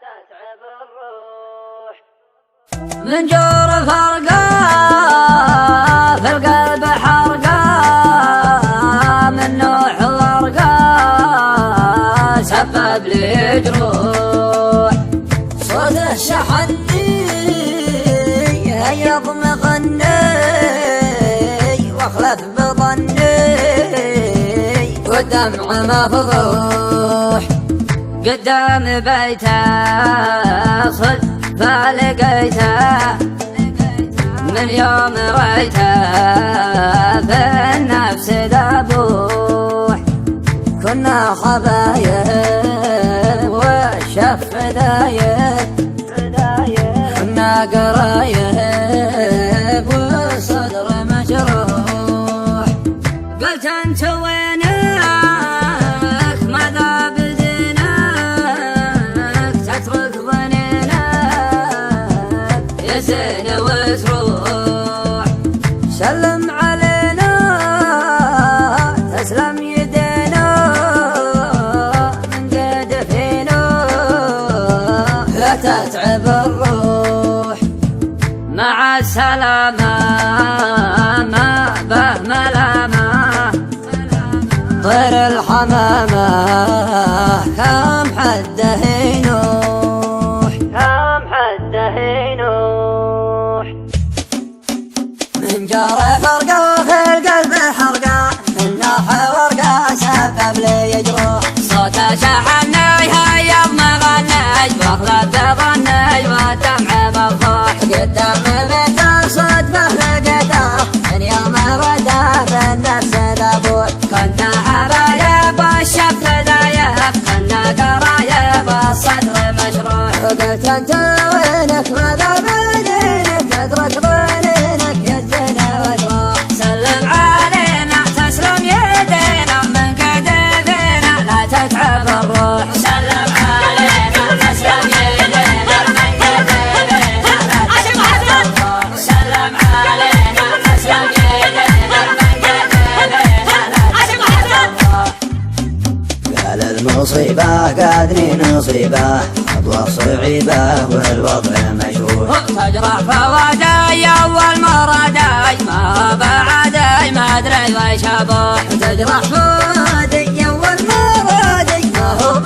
تتعب الروح من جور فرقة في القلب حرقة من نوح ورقة سبب لي جروح صوته شحني هيض مغني واخلف بظني والدمع مفضوح قدام بيته صد فلقيته من يوم ريته في النفس ذبوح كنا حبايب والشف دايب كنا قرايب والصدر مجروح قلت انت وينك ماذا بدينك تترك ظنينك يزين وتروح سلم علينا تسلم يدينا من قد فينا لا تتعب الروح مع السلامة ما به ملامة طير الحمامة كم حده ينوح كم حده ينوح من جار فرقة وفي القلب حرقة النوح ورقة سبب لي جروح صوته شحني هيض مغني واخلف ظني والدمع مفضوح قدام بيته صدفة لقيته من يوم بدا بالنفس ذبوح كنا حبايب والشف دايب كنا قرايب والصدر مشروح قلت انت وينك ماذا بدينك تترك ظنينك يزين وتروح سلم علينا تسلم يدينا من كتفنا لا تتعب الروح سلم علينا تسلم يدينا من كتفنا لا تتعب الروح سلم علينا تسلم يدينا من كتفنا لا تتعب الروح قال المصيبة قادري نصيبة خطوة صعيبة والوضع مشروع تجرح فوادي اول مرادي ما بعدي ما ادري ويش ابوح تجرح فؤادي اول مرادي ما هو